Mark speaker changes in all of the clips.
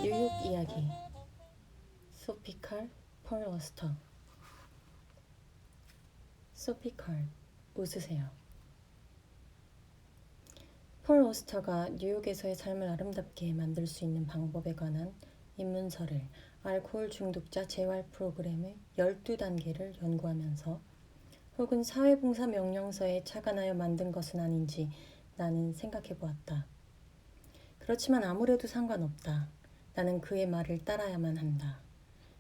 Speaker 1: 뉴욕 이야기 소피 칼, 펄 어스터. 소피 칼, 웃으세요. 펄 어스터가 뉴욕에서의 삶을 아름답게 만들 수 있는 방법에 관한 입문서를 알코올 중독자 재활 프로그램의 12단계를 연구하면서 혹은 사회봉사 명령서에 착안하여 만든 것은 아닌지 나는 생각해 보았다. 그렇지만 아무래도 상관없다. 나는 그의 말을 따라야만 한다.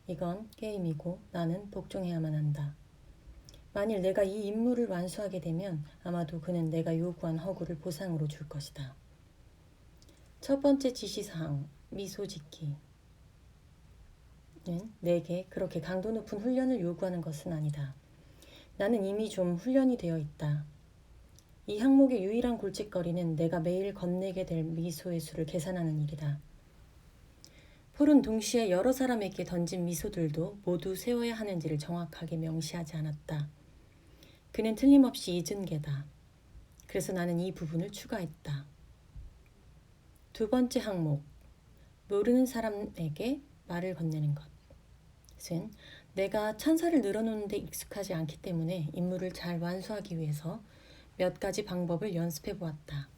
Speaker 1: 이건 게임이고 나는 복종해야만 한다. 만일 내가 이 임무를 완수하게 되면 아마도 그는 내가 요구한 허구를 보상으로 줄 것이다. 첫 번째 지시사항, 미소 짓기. 내게 그렇게 강도 높은 훈련을 요구하는 것은 아니다. 나는 이미 좀 훈련이 되어 있다. 이 항목의 유일한 골칫거리는 내가 매일 건네게 될 미소의 수를 계산하는 일이다. 폴은 동시에 여러 사람에게 던진 미소들도 모두 세워야 하는지를 정확하게 명시하지 않았다. 그는 틀림없이 잊은 게다. 그래서 나는 이 부분을 추가했다. 두 번째 항목, 모르는 사람에게 말을 건네는 것은 내가 찬사를 늘어놓는 데 익숙하지 않기 때문에 임무를 잘 완수하기 위해서 몇 가지 방법을 연습해 보았다.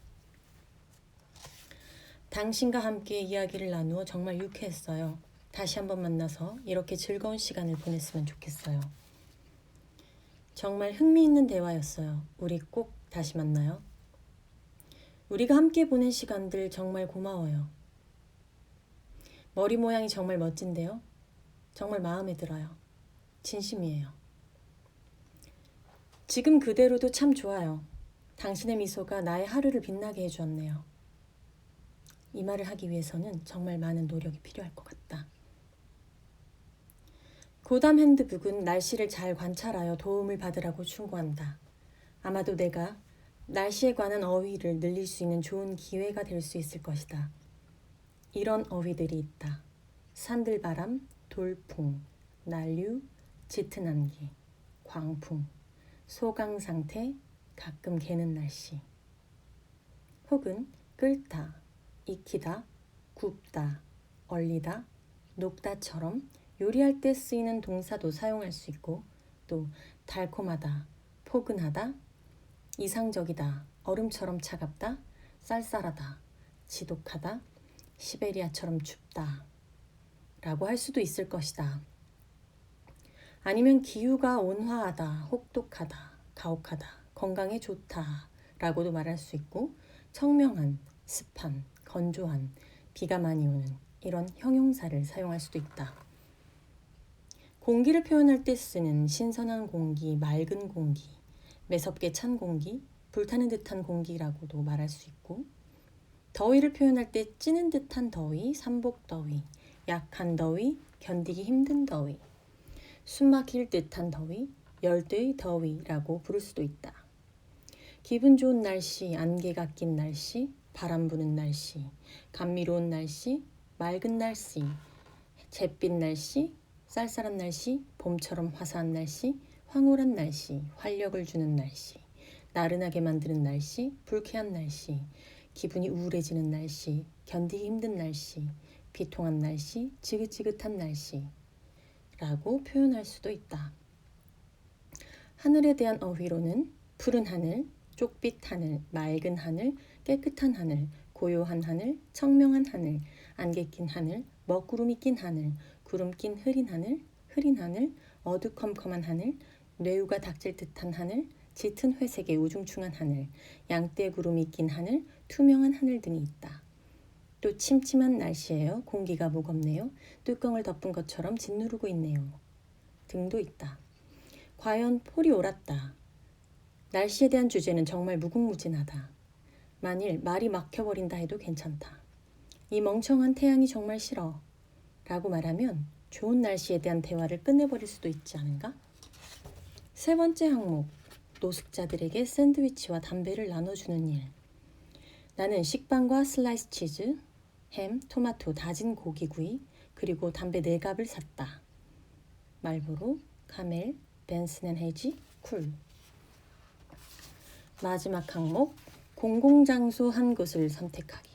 Speaker 1: 당신과 함께 이야기를 나누어 정말 유쾌했어요. 다시 한번 만나서 이렇게 즐거운 시간을 보냈으면 좋겠어요. 정말 흥미있는 대화였어요. 우리 꼭 다시 만나요. 우리가 함께 보낸 시간들 정말 고마워요. 머리 모양이 정말 멋진데요. 정말 마음에 들어요. 진심이에요. 지금 그대로도 참 좋아요. 당신의 미소가 나의 하루를 빛나게 해주었네요. 이 말을 하기 위해서는 정말 많은 노력이 필요할 것 같다. 고담 핸드북은 날씨를 잘 관찰하여 도움을 받으라고 충고한다. 아마도 내가 날씨에 관한 어휘를 늘릴 수 있는 좋은 기회가 될 수 있을 것이다. 이런 어휘들이 있다. 산들바람, 돌풍, 난류, 짙은 안개, 광풍, 소강상태, 가끔 개는 날씨. 혹은 끓다, 익히다, 굽다, 얼리다, 녹다처럼 요리할 때 쓰이는 동사도 사용할 수 있고 또 달콤하다, 포근하다, 이상적이다, 얼음처럼 차갑다, 쌀쌀하다, 지독하다, 시베리아처럼 춥다 라고 할 수도 있을 것이다. 아니면 기후가 온화하다, 혹독하다, 가혹하다, 건강에 좋다 라고도 말할 수 있고 청명한, 습한, 건조한, 비가 많이 오는 이런 형용사를 사용할 수도 있다. 공기를 표현할 때 쓰는 신선한 공기, 맑은 공기, 매섭게 찬 공기, 불타는 듯한 공기라고도 말할 수 있고 더위를 표현할 때 찌는 듯한 더위, 삼복더위, 약한 더위, 견디기 힘든 더위, 숨막힐 듯한 더위, 열대의 더위라고 부를 수도 있다. 기분 좋은 날씨, 안개가 낀 날씨, 바람 부는 날씨, 감미로운 날씨, 맑은 날씨, 잿빛 날씨, 쌀쌀한 날씨, 봄처럼 화사한 날씨, 황홀한 날씨, 활력을 주는 날씨, 나른하게 만드는 날씨, 불쾌한 날씨, 기분이 우울해지는 날씨, 견디기 힘든 날씨, 비통한 날씨, 지긋지긋한 날씨 라고 표현할 수도 있다. 하늘에 대한 어휘로는 푸른 하늘, 쪽빛 하늘, 맑은 하늘, 깨끗한 하늘, 고요한 하늘, 청명한 하늘, 안개 낀 하늘, 먹구름이 낀 하늘, 구름 낀 흐린 하늘, 어두컴컴한 하늘, 뇌우가 닥칠 듯한 하늘, 짙은 회색의 우중충한 하늘, 양떼 구름이 낀 하늘, 투명한 하늘 등이 있다. 또 침침한 날씨예요. 공기가 무겁네요. 뚜껑을 덮은 것처럼 짓누르고 있네요. 등도 있다. 과연 폴이 옳았다. 날씨에 대한 주제는 정말 무궁무진하다. 만일 말이 막혀버린다 해도 괜찮다. 이 멍청한 태양이 정말 싫어 라고 말하면 좋은 날씨에 대한 대화를 끝내버릴 수도 있지 않은가? 세 번째 항목, 노숙자들에게 샌드위치와 담배를 나눠주는 일. 나는 식빵과 슬라이스 치즈, 햄, 토마토, 다진 고기구이, 그리고 담배 4갑을 샀다. 말보로, 카멜, 벤슨 앤 헤지, 쿨. 마지막 항목, 공공장소 한 곳을 선택하기.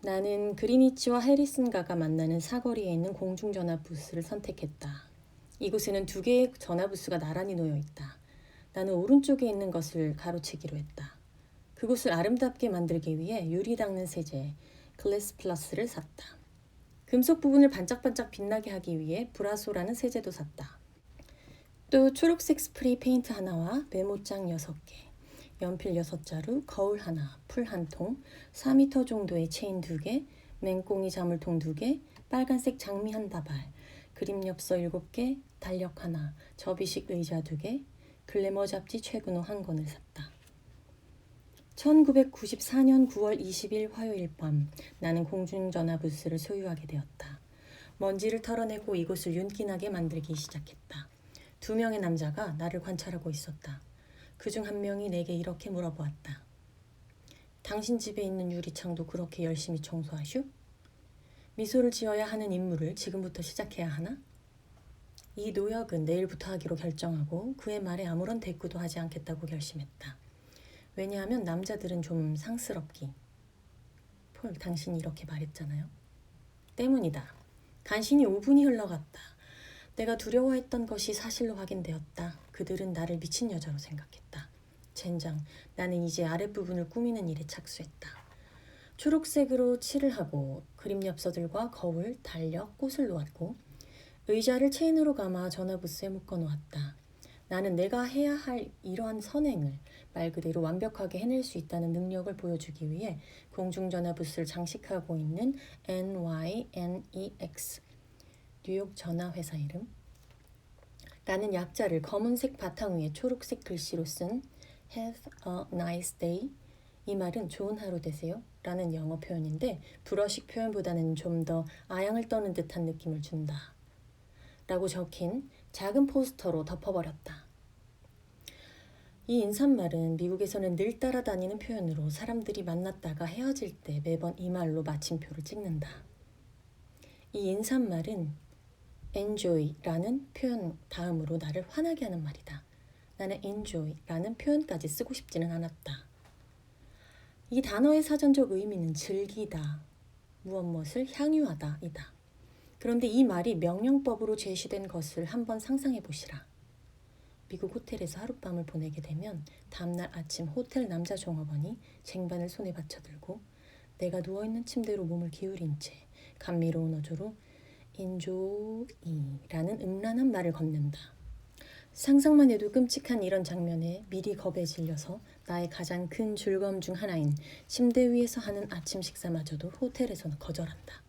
Speaker 1: 나는 그리니치와 해리슨가가 만나는 사거리에 있는 공중전화 부스를 선택했다. 이곳에는 2개의 전화 부스가 나란히 놓여 있다. 나는 오른쪽에 있는 것을 가로채기로 했다. 그곳을 아름답게 만들기 위해 유리 닦는 세제, 글래스 플러스를 샀다. 금속 부분을 반짝반짝 빛나게 하기 위해 브라소라는 세제도 샀다. 또 초록색 스프레이 페인트 하나와 메모장 6개, 연필 6자루, 거울 하나, 풀 1통, 4m 정도의 체인 2개, 맹꽁이 자물통 2개, 빨간색 장미 1다발, 그림 엽서 7개, 달력 하나, 접이식 의자 2개, 글래머 잡지 최근 호 1권을 샀다. 1994년 9월 20일 화요일 밤, 나는 공중전화 부스를 소유하게 되었다. 먼지를 털어내고 이곳을 윤기나게 만들기 시작했다. 2명의 남자가 나를 관찰하고 있었다. 그중 한 명이 내게 이렇게 물어보았다. 당신 집에 있는 유리창도 그렇게 열심히 청소하슈? 미소를 지어야 하는 임무를 지금부터 시작해야 하나? 이 노역은 내일부터 하기로 결정하고 그의 말에 아무런 대꾸도 하지 않겠다고 결심했다. 왜냐하면 남자들은 좀 상스럽기. 폴, 당신이 이렇게 말했잖아요. 때문이다. 간신히 5분이 흘러갔다. 내가 두려워했던 것이 사실로 확인되었다. 그들은 나를 미친 여자로 생각했다. 젠장, 나는 이제 아랫부분을 꾸미는 일에 착수했다. 초록색으로 칠을 하고 그림 엽서들과 거울, 달력, 꽃을 놓았고 의자를 체인으로 감아 전화부스에 묶어놓았다. 나는 내가 해야 할 이러한 선행을 말 그대로 완벽하게 해낼 수 있다는 능력을 보여주기 위해 공중전화부스를 장식하고 있는 NYNEX, 뉴욕 전화회사 이름, 라는 약자를 검은색 바탕 위에 초록색 글씨로 쓴 Have a nice day. 이 말은 좋은 하루 되세요 라는 영어 표현인데 불어식 표현보다는 좀 더 아양을 떠는 듯한 느낌을 준다 라고 적힌 작은 포스터로 덮어버렸다. 이 인사말은 미국에서는 늘 따라다니는 표현으로 사람들이 만났다가 헤어질 때 매번 이 말로 마침표를 찍는다. 이 인사말은 enjoy라는 표현 다음으로 나를 화나게 하는 말이다. 나는 enjoy라는 표현까지 쓰고 싶지는 않았다. 이 단어의 사전적 의미는 즐기다, 무엇을 향유하다 이다. 그런데 이 말이 명령법으로 제시된 것을 한번 상상해 보시라. 미국 호텔에서 하룻밤을 보내게 되면 다음날 아침 호텔 남자 종업원이 쟁반을 손에 받쳐들고 내가 누워있는 침대로 몸을 기울인 채 감미로운 어조로 인조이라는 음란한 말을 건넨다. 상상만 해도 끔찍한 이런 장면에 미리 겁에 질려서 나의 가장 큰 즐거움 중 하나인 침대 위에서 하는 아침 식사마저도 호텔에서는 거절한다.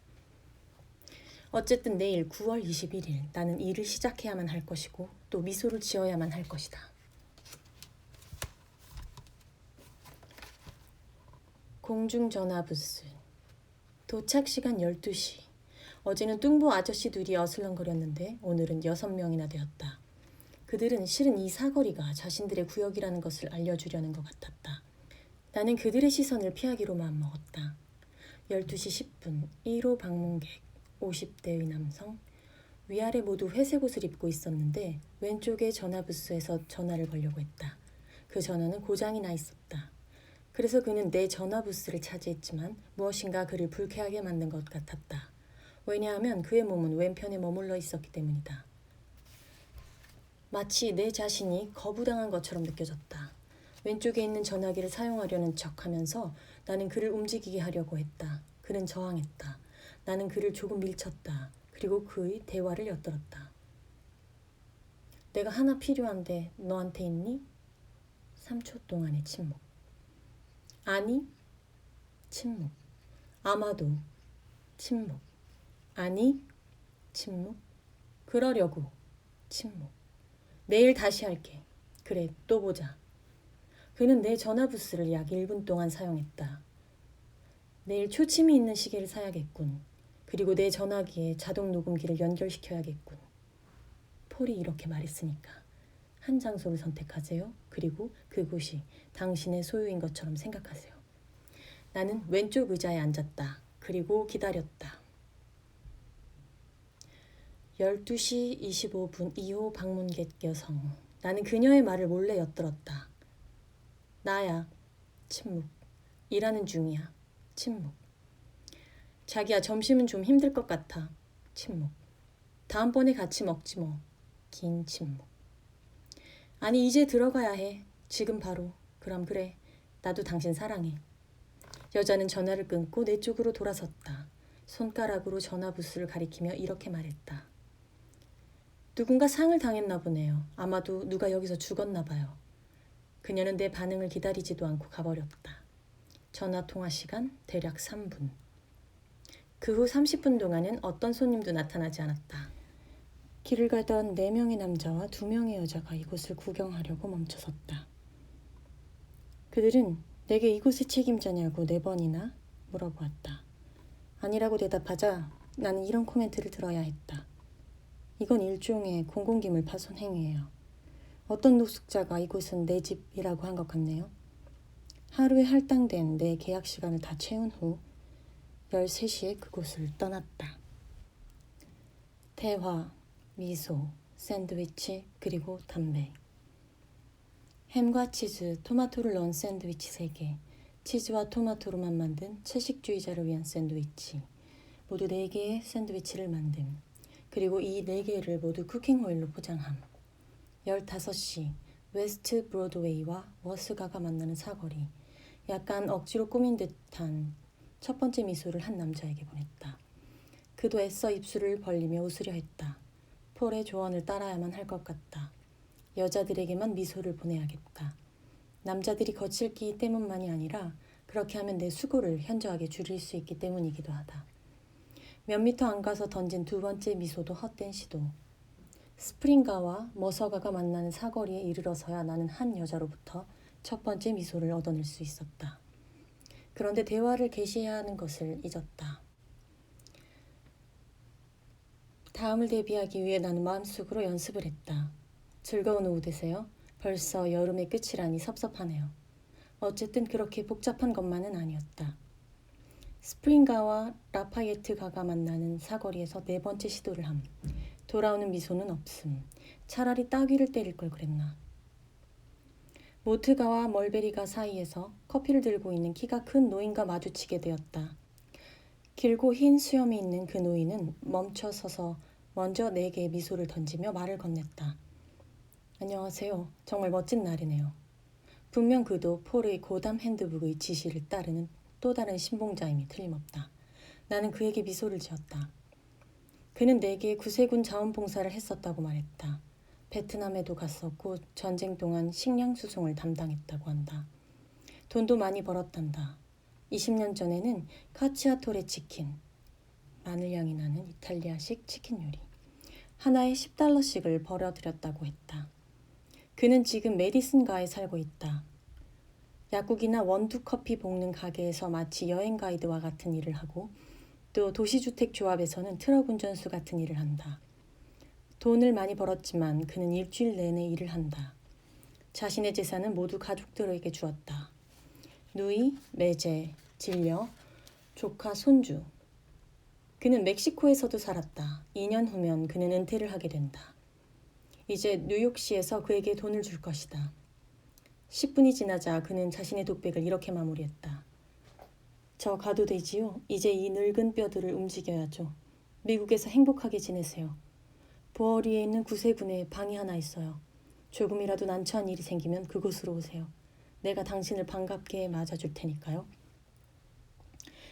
Speaker 1: 어쨌든 내일 9월 21일 나는 일을 시작해야만 할 것이고 또 미소를 지어야만 할 것이다. 공중전화 부스. 도착 시간 12시. 어제는 뚱보 아저씨 둘이 어슬렁거렸는데 오늘은 6명이나 되었다. 그들은 실은 이 사거리가 자신들의 구역이라는 것을 알려주려는 것 같았다. 나는 그들의 시선을 피하기로 마음먹었다. 12시 10분 1호 방문객 50대의 남성. 위아래 모두 회색 옷을 입고 있었는데 왼쪽에 전화부스에서 전화를 걸려고 했다. 그 전화는 고장이 나 있었다. 그래서 그는 내 전화부스를 차지했지만 무엇인가 그를 불쾌하게 만든 것 같았다. 왜냐하면 그의 몸은 왼편에 머물러 있었기 때문이다. 마치 내 자신이 거부당한 것처럼 느껴졌다. 왼쪽에 있는 전화기를 사용하려는 척하면서 나는 그를 움직이게 하려고 했다. 그는 저항했다. 나는 그를 조금 밀쳤다. 그리고 그의 대화를 엿들었다. 내가 하나 필요한데 너한테 있니? 3초 동안의 침묵. 아니? 침묵. 아마도. 침묵. 아니? 침묵. 그러려고. 침묵. 내일 다시 할게. 그래, 또 보자. 그는 내 전화부스를 약 1분 동안 사용했다. 내일 초침이 있는 시계를 사야겠군. 그리고 내 전화기에 자동 녹음기를 연결시켜야겠군. 폴이 이렇게 말했으니까. 한 장소를 선택하세요. 그리고 그곳이 당신의 소유인 것처럼 생각하세요. 나는 왼쪽 의자에 앉았다. 그리고 기다렸다. 12시 25분 2호 방문객 여성. 나는 그녀의 말을 몰래 엿들었다. 나야. 침묵. 일하는 중이야. 침묵. 자기야, 점심은 좀 힘들 것 같아. 침묵. 다음번에 같이 먹지 뭐. 긴 침묵. 아니, 이제 들어가야 해. 지금 바로. 그럼 그래. 나도 당신 사랑해. 여자는 전화를 끊고 내 쪽으로 돌아섰다. 손가락으로 전화 부스를 가리키며 이렇게 말했다. 누군가 상을 당했나 보네요. 아마도 누가 여기서 죽었나 봐요. 그녀는 내 반응을 기다리지도 않고 가버렸다. 전화 통화 시간 대략 3분. 그 후 30분 동안은 어떤 손님도 나타나지 않았다. 길을 가던 4명의 남자와 2명의 여자가 이곳을 구경하려고 멈춰섰다. 그들은 내게 이곳의 책임자냐고 4번이나 물어보았다. 아니라고 대답하자 나는 이런 코멘트를 들어야 했다. 이건 일종의 공공기물 파손 행위예요. 어떤 노숙자가 이곳은 내 집이라고 한 것 같네요. 하루에 할당된 내 계약 시간을 다 채운 후 13시에 그곳을 떠났다. 대화, 미소, 샌드위치, 그리고 담배. 햄과 치즈, 토마토를 넣은 샌드위치 3개, 치즈와 토마토로만 만든 채식주의자를 위한 샌드위치, 모두 4개의 샌드위치를 만듦. 그리고 이 4개를 모두 쿠킹 오일로 포장함. 15시, 웨스트 브로드웨이와 워스가가 만나는 사거리. 약간 억지로 꾸민 듯한 첫 번째 미소를 한 남자에게 보냈다. 그도 애써 입술을 벌리며 웃으려 했다. 폴의 조언을 따라야만 할 것 같다. 여자들에게만 미소를 보내야겠다. 남자들이 거칠기 때문만이 아니라 그렇게 하면 내 수고를 현저하게 줄일 수 있기 때문이기도 하다. 몇 미터 안 가서 던진 2번째 미소도 헛된 시도. 스프링가와 머서가가 만나는 사거리에 이르러서야 나는 한 여자로부터 첫 번째 미소를 얻어낼 수 있었다. 그런데 대화를 개시해야 하는 것을 잊었다. 다음을 대비하기 위해 나는 마음속으로 연습을 했다. 즐거운 오후 되세요. 벌써 여름의 끝이라니 섭섭하네요. 어쨌든 그렇게 복잡한 것만은 아니었다. 스프링가와 라파예트가가 만나는 사거리에서 4번째 시도를 함. 돌아오는 미소는 없음. 차라리 따귀를 때릴 걸 그랬나. 모트가와 멀베리가 사이에서 커피를 들고 있는 키가 큰 노인과 마주치게 되었다. 길고 흰 수염이 있는 그 노인은 멈춰 서서 먼저 내게 미소를 던지며 말을 건넸다. 안녕하세요. 정말 멋진 날이네요. 분명 그도 폴의 고담 핸드북의 지시를 따르는 또 다른 신봉자임이 틀림없다. 나는 그에게 미소를 지었다. 그는 내게 구세군 자원봉사를 했었다고 말했다. 베트남에도 갔었고 전쟁 동안 식량 수송을 담당했다고 한다. 돈도 많이 벌었단다. 20년 전에는 카치아토레 치킨, 마늘향이 나는 이탈리아식 치킨 요리, 하나에 $10씩을 벌어들였다고 했다. 그는 지금 메디슨가에 살고 있다. 약국이나 원두커피 볶는 가게에서 마치 여행 가이드와 같은 일을 하고 또 도시주택 조합에서는 트럭 운전수 같은 일을 한다. 돈을 많이 벌었지만 그는 일주일 내내 일을 한다. 자신의 재산은 모두 가족들에게 주었다. 누이, 매제, 진려, 조카, 손주. 그는 멕시코에서도 살았다. 2년 후면 그는 은퇴를 하게 된다. 이제 뉴욕시에서 그에게 돈을 줄 것이다. 10분이 지나자 그는 자신의 독백을 이렇게 마무리했다. 저 가도 되지요? 이제 이 늙은 뼈들을 움직여야죠. 미국에서 행복하게 지내세요. 보어리에 있는 구세군에 방이 하나 있어요. 조금이라도 난처한 일이 생기면 그곳으로 오세요. 내가 당신을 반갑게 맞아줄 테니까요.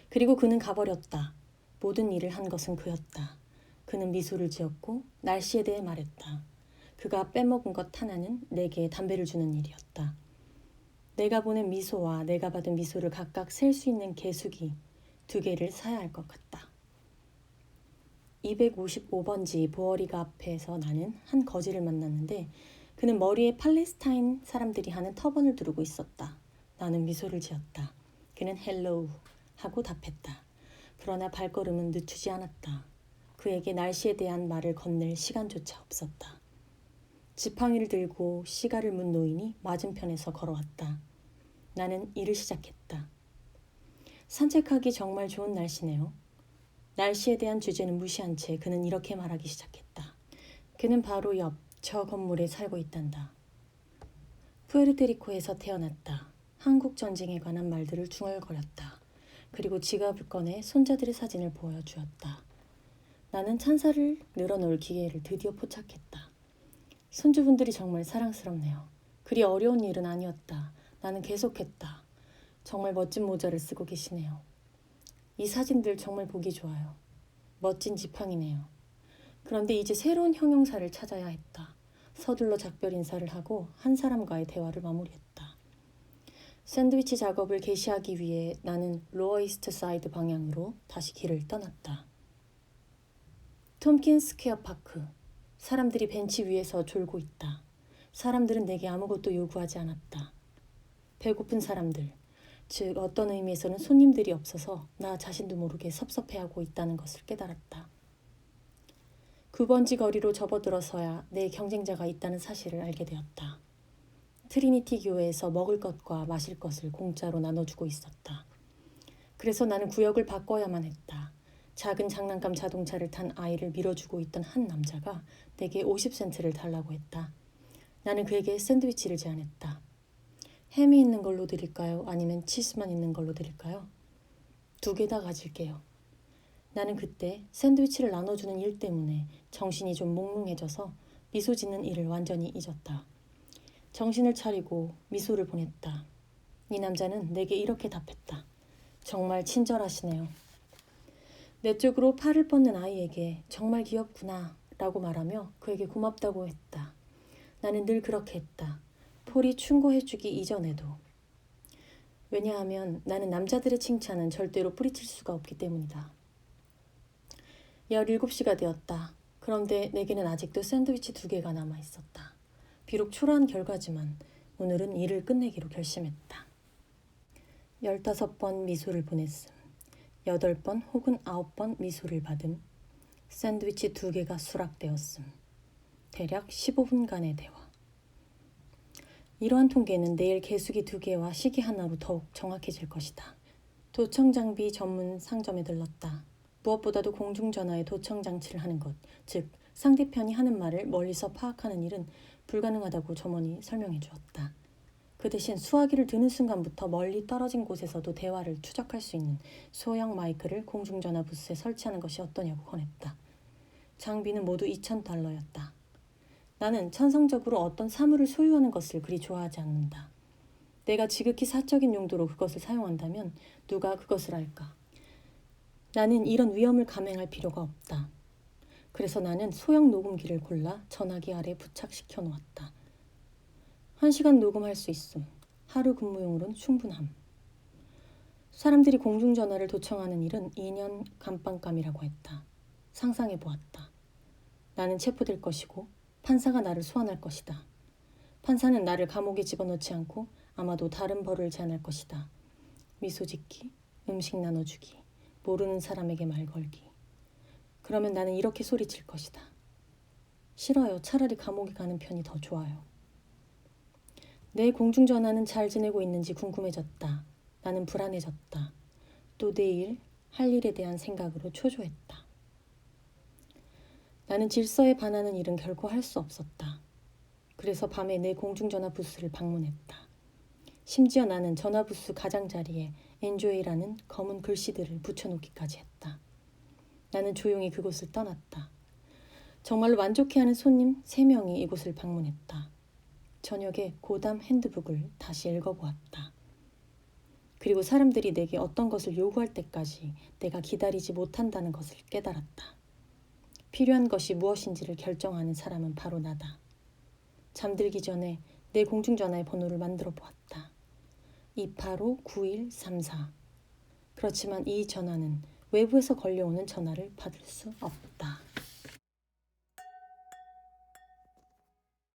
Speaker 1: 그리고 그는 가버렸다. 모든 일을 한 것은 그였다. 그는 미소를 지었고 날씨에 대해 말했다. 그가 빼먹은 것 하나는 내게 담배를 주는 일이었다. 내가 보낸 미소와 내가 받은 미소를 각각 셀 수 있는 개수기 2개를 사야 할 것 같다. 255번지 보어리가 앞에서 나는 한 거지를 만났는데 그는 머리에 팔레스타인 사람들이 하는 터번을 두르고 있었다. 나는 미소를 지었다. 그는 헬로우 하고 답했다. 그러나 발걸음은 늦추지 않았다. 그에게 날씨에 대한 말을 건넬 시간조차 없었다. 지팡이를 들고 시가를 문 노인이 맞은편에서 걸어왔다. 나는 일을 시작했다. 산책하기 정말 좋은 날씨네요. 날씨에 대한 주제는 무시한 채 그는 이렇게 말하기 시작했다. 그는 바로 옆 저 건물에 살고 있단다. 푸에르토리코에서 태어났다. 한국 전쟁에 관한 말들을 중얼거렸다. 그리고 지갑을 꺼내 손자들의 사진을 보여주었다. 나는 찬사를 늘어놓을 기회를 드디어 포착했다. 손주분들이 정말 사랑스럽네요. 그리 어려운 일은 아니었다. 나는 계속했다. 정말 멋진 모자를 쓰고 계시네요. 이 사진들 정말 보기 좋아요. 멋진 지팡이네요. 그런데 이제 새로운 형용사를 찾아야 했다. 서둘러 작별 인사를 하고 한 사람과의 대화를 마무리했다. 샌드위치 작업을 개시하기 위해 나는 로어 이스트 사이드 방향으로 다시 길을 떠났다. 톰킨 스퀘어 파크. 사람들이 벤치 위에서 졸고 있다. 사람들은 내게 아무것도 요구하지 않았다. 배고픈 사람들, 즉 어떤 의미에서는 손님들이 없어서 나 자신도 모르게 섭섭해하고 있다는 것을 깨달았다. 9번지 거리로 접어들어서야 내 경쟁자가 있다는 사실을 알게 되었다. 트리니티 교회에서 먹을 것과 마실 것을 공짜로 나눠주고 있었다. 그래서 나는 구역을 바꿔야만 했다. 작은 장난감 자동차를 탄 아이를 밀어주고 있던 한 남자가 내게 50센트를 달라고 했다. 나는 그에게 샌드위치를 제안했다. 햄이 있는 걸로 드릴까요? 아니면 치즈만 있는 걸로 드릴까요? 2개 다 가질게요. 나는 그때 샌드위치를 나눠주는 일 때문에 정신이 좀 몽롱해져서 미소 짓는 일을 완전히 잊었다. 정신을 차리고 미소를 보냈다. 이 남자는 내게 이렇게 답했다. 정말 친절하시네요. 내 쪽으로 팔을 뻗는 아이에게 정말 귀엽구나 라고 말하며 그에게 고맙다고 했다. 나는 늘 그렇게 했다. 폴이 충고해주기 이전에도. 왜냐하면 나는 남자들의 칭찬은 절대로 뿌리칠 수가 없기 때문이다. 17시가 되었다. 그런데 내게는 아직도 샌드위치 2개가 남아있었다. 비록 초라한 결과지만 오늘은 일을 끝내기로 결심했다. 15번 미소를 보냈음. 8번 혹은 9번 미소를 받음. 샌드위치 2개가 수락되었음. 대략 15분간의 대화. 이러한 통계는 내일 개수기 2개와 시계 하나로 더욱 정확해질 것이다. 도청 장비 전문 상점에 들렀다. 무엇보다도 공중전화에 도청 장치를 하는 것, 즉 상대편이 하는 말을 멀리서 파악하는 일은 불가능하다고 점원이 설명해 주었다. 그 대신 수화기를 드는 순간부터 멀리 떨어진 곳에서도 대화를 추적할 수 있는 소형 마이크를 공중전화 부스에 설치하는 것이 어떠냐고 권했다. 장비는 모두 $2,000였다. 나는 천성적으로 어떤 사물을 소유하는 것을 그리 좋아하지 않는다. 내가 지극히 사적인 용도로 그것을 사용한다면 누가 그것을 알까? 나는 이런 위험을 감행할 필요가 없다. 그래서 나는 소형 녹음기를 골라 전화기 아래 부착시켜 놓았다. 1시간 녹음할 수 있음. 하루 근무용으로는 충분함. 사람들이 공중전화를 도청하는 일은 2년 감방감이라고 했다. 상상해 보았다. 나는 체포될 것이고 판사가 나를 소환할 것이다. 판사는 나를 감옥에 집어넣지 않고 아마도 다른 벌을 제안할 것이다. 미소 짓기, 음식 나눠주기, 모르는 사람에게 말 걸기. 그러면 나는 이렇게 소리칠 것이다. 싫어요. 차라리 감옥에 가는 편이 더 좋아요. 내 공중전화는 잘 지내고 있는지 궁금해졌다. 나는 불안해졌다. 또 내일 할 일에 대한 생각으로 초조했다. 나는 질서에 반하는 일은 결코 할 수 없었다. 그래서 밤에 내 공중전화 부스를 방문했다. 심지어 나는 전화부스 가장자리에 엔조이라는 검은 글씨들을 붙여놓기까지 했다. 나는 조용히 그곳을 떠났다. 정말로 만족해하는 손님 3명이 이곳을 방문했다. 저녁에 고담 핸드북을 다시 읽어보았다. 그리고 사람들이 내게 어떤 것을 요구할 때까지 내가 기다리지 못한다는 것을 깨달았다. 필요한 것이 무엇인지를 결정하는 사람은 바로 나다. 잠들기 전에 내 공중전화의 번호를 만들어 보았다. 285-9134. 그렇지만 이 전화는 외부에서 걸려오는 전화를 받을 수 없다.